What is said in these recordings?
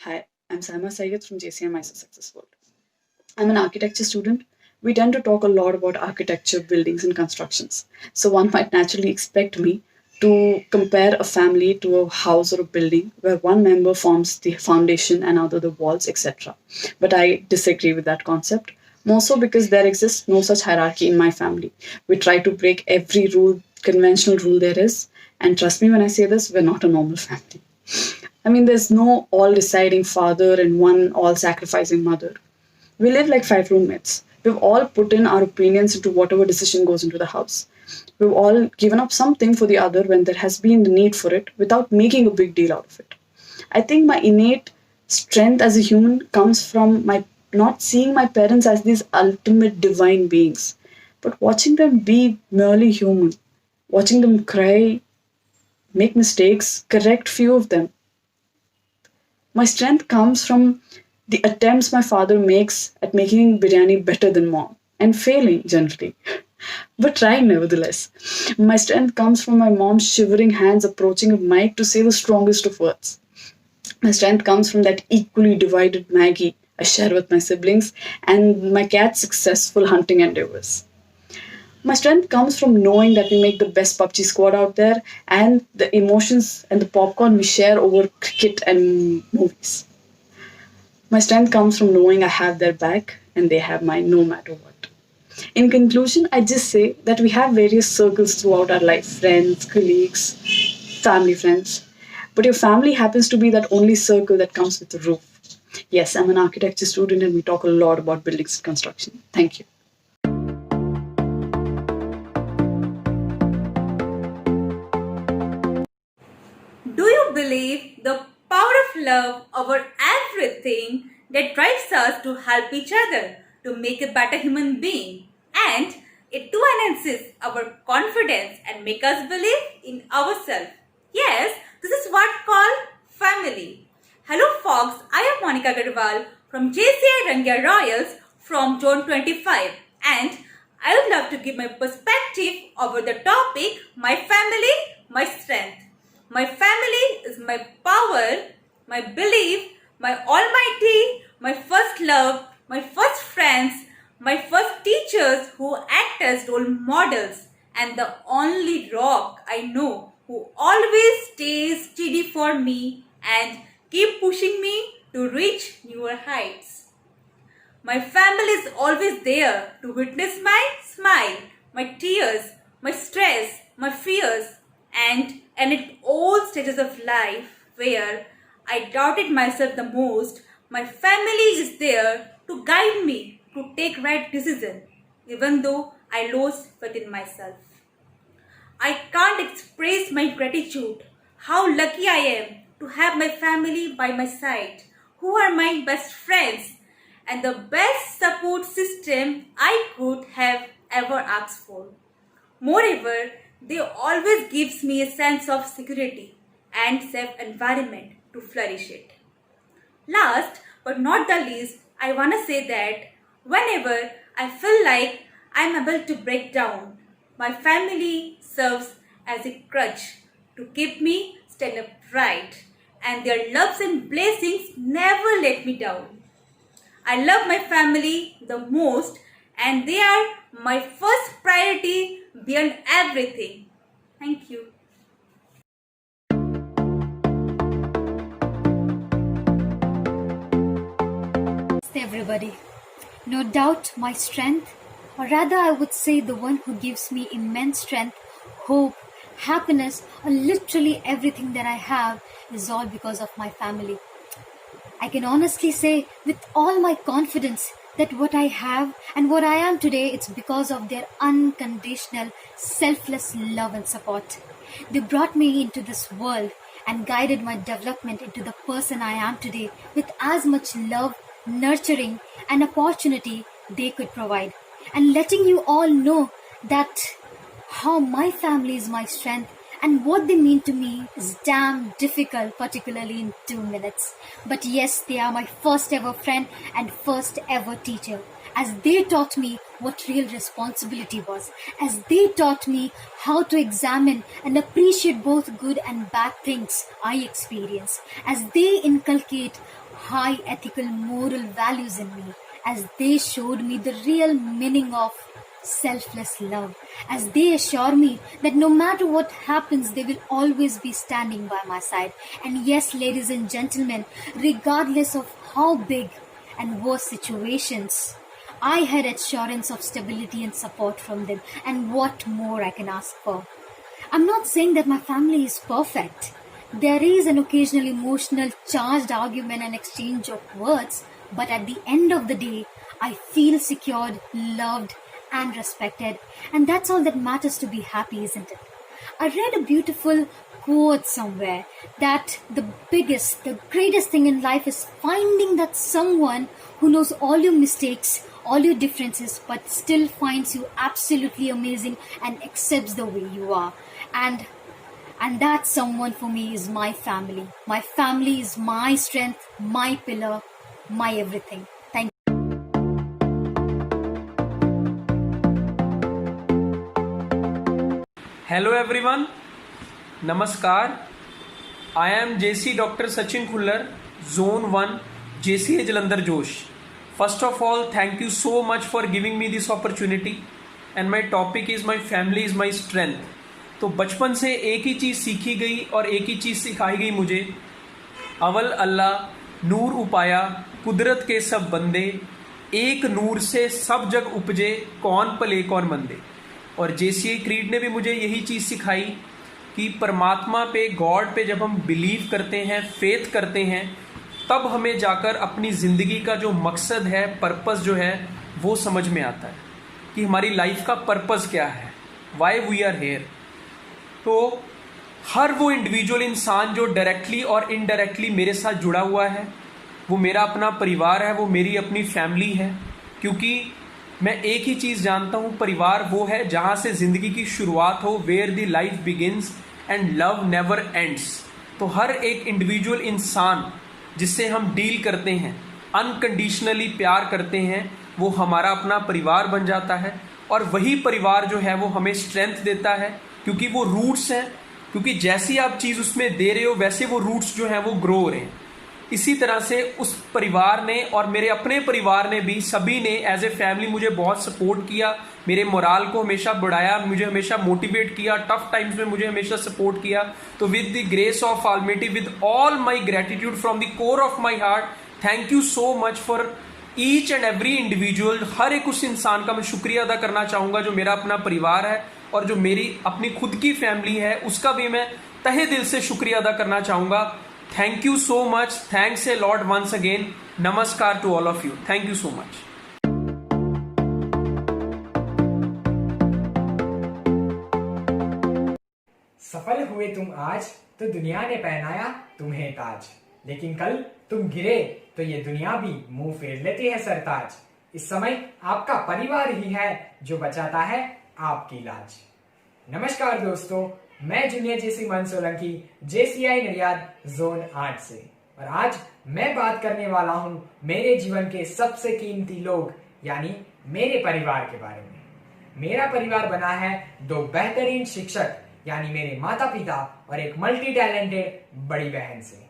Hi, I'm Saima Sayyed from JCM ISO Success World. I'm an architecture student. We tend to talk a lot about architecture, buildings, and constructions. So one might naturally expect me to compare a family to a house or a building where one member forms the foundation and other the walls, etc. But I disagree with that concept. More so because there exists no such hierarchy in my family. We try to break every rule, conventional rule there is. And trust me when I say this, we're not a normal family. I mean, there's no all deciding father and one all sacrificing mother. We live like five roommates. We've all put in our opinions into whatever decision goes into the house. We've all given up something for the other when there has been the need for it without making a big deal out of it. I think my innate strength as a human comes from my not seeing my parents as these ultimate divine beings, but watching them be merely human, watching them cry, make mistakes, correct few of them. My strength comes from the attempts my father makes at making biryani better than mom and failing generally, but trying nevertheless. My strength comes from my mom's shivering hands approaching a mic to say the strongest of words. My strength comes from that equally divided Maggie I share with my siblings and my cat's successful hunting endeavors. My strength comes from knowing that we make the best PUBG squad out there and the emotions and the popcorn we share over cricket and movies. My strength comes from knowing I have their back and they have mine no matter what. In conclusion, I just say that we have various circles throughout our life friends, colleagues, family friends. But your family happens to be that only circle that comes with a roof. Yes, I'm an architecture student and we talk a lot about buildings and construction. Thank you. Do you believe the power of love over everything that drives us to help each other, to make a better human being, and it too enhances our confidence and make us believe in ourselves? Yes, this is what called family. Hello folks, I am Monica Agarwal from JCI Rangya Royals from Zone 25 and I would love to give my perspective over the topic my family, my strength. My family is my power, my belief, my almighty, my first love, my first friends, my first teachers who act as role models, and the only rock I know who always stays steady for me and keep pushing me to reach newer heights. My family is always there to witness my smile, my tears, my stress, my fears, and at all stages of life where I doubted myself the most, my family is there to guide me to take right decision, even though I lost faith in myself. I can't express my gratitude, how lucky I am to have my family by my side, who are my best friends and the best support system I could have ever asked for. Moreover, they always gives me a sense of security and safe environment to flourish it. Last but not the least, I want to say that whenever I feel like I'm able to break down, my family serves as a crutch to keep me stand upright, and their loves and blessings never let me down. I love my family the most, and they are my first priority beyond everything. Thank you. Everybody. No doubt my strength, or rather, I would say the one who gives me immense strength, hope, happiness, or literally everything that I have is all because of my family. I can honestly say with all my confidence that what I have and what I am today, it's because of their unconditional, selfless love and support. They brought me into this world and guided my development into the person I am today with as much love, nurturing, and opportunity they could provide. And letting you all know that how my family is my strength and what they mean to me is damn difficult, particularly in 2 minutes. But yes, they are my first ever friend and first ever teacher, as they taught me what real responsibility was, as they taught me how to examine and appreciate both good and bad things I experience, as they inculcate high ethical moral values in me, as they showed me the real meaning of selfless love, as they assure me that no matter what happens, they will always be standing by my side. And yes, ladies and gentlemen, regardless of how big and worse situations, I had assurance of stability and support from them, and what more I can ask for. I'm not saying that my family is perfect. There is an occasional emotional charged argument and exchange of words, but at the end of the day, I feel secured, loved, and respected, and that's all that matters to be happy, isn't it? I read a beautiful quote somewhere that the greatest thing in life is finding that someone who knows all your mistakes, all your differences, but still finds you absolutely amazing and accepts the way you are. And that someone for me is my family. My family is my strength, my pillar, my everything. Thank you. Hello everyone, Namaskar. I am JC Dr. Sachin Khullar, Zone 1, JCA Jalandhar Josh. First of all, thank you so much for giving me this opportunity. And my topic is my family is my strength. तो बचपन से एक ही चीज़ सीखी गई और एक ही चीज़ सिखाई गई मुझे, अवल अल्लाह नूर उपाया कुदरत के सब बंदे, एक नूर से सब जग उपजे कौन पले कौन मंदे। और जेसीए क्रीड ने भी मुझे यही चीज़ सिखाई कि परमात्मा पे, गॉड पे जब हम बिलीव करते हैं, फेथ करते हैं, तब हमें जाकर अपनी ज़िंदगी का जो मकसद है, पर्पस जो है, वो समझ में आता है कि हमारी लाइफ का पर्पस क्या है, वाई वी आर हेयर। तो हर वो इंडिविजुअल इंसान जो डायरेक्टली और इनडायरेक्टली मेरे साथ जुड़ा हुआ है, वो मेरा अपना परिवार है, वो मेरी अपनी फैमिली है। क्योंकि मैं एक ही चीज़ जानता हूँ, परिवार वो है जहाँ से ज़िंदगी की शुरुआत हो, where the life begins and love never ends. तो हर एक इंडिविजुअल इंसान जिससे हम डील करते हैं, अनकंडीशनली प्यार करते हैं, वो हमारा अपना परिवार बन जाता है। और वही परिवार जो है वो हमें स्ट्रेंथ देता है, क्योंकि वो रूट्स हैं। क्योंकि जैसी आप चीज़ उसमें दे रहे हो, वैसे वो रूट्स जो हैं वो ग्रो हो रहे हैं। इसी तरह से उस परिवार ने और मेरे अपने परिवार ने भी, सभी ने एज ए फैमिली मुझे बहुत सपोर्ट किया, मेरे मोराल को हमेशा बढ़ाया, मुझे हमेशा मोटिवेट किया, टफ टाइम्स में मुझे हमेशा सपोर्ट किया। तो with the grace of Almighty, with all my gratitude from the core of my heart, thank you so much for each and every individual. हर एक उस इंसान का मैं शुक्रिया अदा करना चाहूँगा जो मेरा अपना परिवार है, और जो मेरी अपनी खुद की फैमिली है उसका भी मैं तहे दिल से शुक्रिया अदा करना चाहूँगा। Thank you so much, thanks a lot once again. नमस्कार to all of you, thank you so much. सफल हुए तुम आज तो दुनिया ने पहनाया तुम्हें ताज, लेकिन कल तुम गिरे तो ये दुनिया भी मुंह फेर लेती है सरताज। इस समय आपका परिवार ही है जो बचाता है आपकी लाज। नमस्कार दोस्तों, मैं जूनियर जेसी मन सोलंकी, जेसीआई नडियाद जोन 8 से, और आज मैं बात करने वाला हूं मेरे जीवन के सबसे कीमती लोग यानी मेरे परिवार के बारे में। मेरा परिवार बना है 2 बेहतरीन शिक्षक यानी मेरे माता पिता और एक मल्टी टैलेंटेड बड़ी बहन से।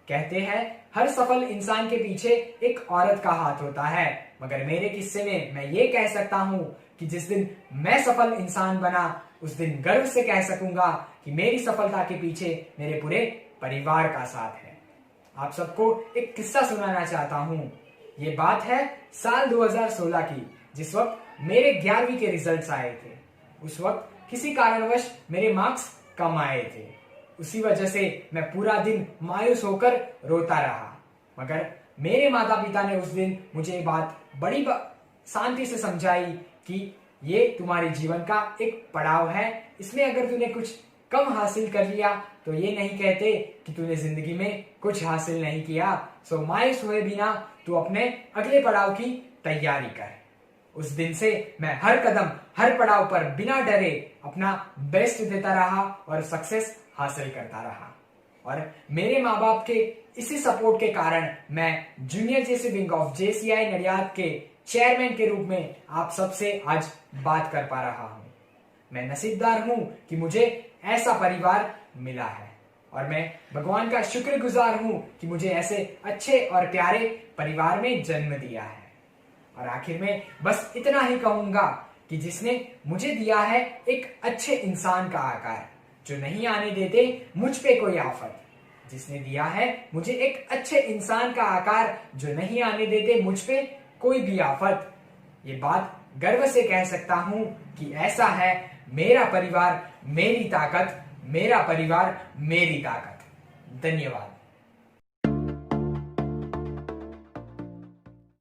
कहते हैं हर सफल इंसान के पीछे एक औरत का हाथ होता है, मगर मेरे किस्से में मैं ये कह सकता हूँ कि जिस दिन मैं सफल इंसान बना, उस दिन गर्व से कह सकूंगा कि मेरी सफलता के पीछे मेरे पूरे परिवार का साथ है। आप सबको एक किस्सा सुनाना चाहता हूँ। ये बात है साल 2016 की, जिस वक्त मेरे 11वीं के रिजल्ट्स आए थे। उस वक्त किसी कारणवश मेरे मार्क्स कम आए थे। उसी वजह से मैं पूरा दिन मायूस होकर रोता रहा, मगर मेरे माता पिता ने उस दिन मुझे ये बात बड़ी शांति से समझाई कि ये तुम्हारे जीवन का एक पड़ाव है, इसमें अगर तूने कुछ कम हासिल कर लिया तो ये नहीं कहते कि तूने जिंदगी में कुछ हासिल नहीं किया। सो मायूस हुए बिना तू अपने अगले पड़ाव की तैयारी कर। उस दिन से मैं हर कदम, हर पड़ाव पर बिना डरे अपना बेस्ट देता रहा और सक्सेस हासिल करता रहा। और मेरे माँ बाप के इसी सपोर्ट के कारण मैं junior JC wing of JCI Nadiad के चेयरमैन के रूप में आप सबसे आज बात कर पा रहा हूँ। मैं नसीबदार हूँ कि मुझे ऐसा परिवार मिला है, और मैं भगवान का शुक्रगुजार हूँ कि मुझे ऐसे अच्छे और प्यारे परिवार में जन्म दिया है। और आखिर में बस इतना ही कहूंगा कि जिसने मुझे दिया है एक अच्छे इंसान का आकार, जो नहीं आने देते मुझ पे कोई आफत। जिसने दिया है मुझे एक अच्छे इंसान का आकार, जो नहीं आने देते मुझ पे कोई भी आफत। ये बात गर्व से कह सकता हूं कि ऐसा है मेरा परिवार, मेरी ताकत, मेरा परिवार, मेरी ताकत। धन्यवाद।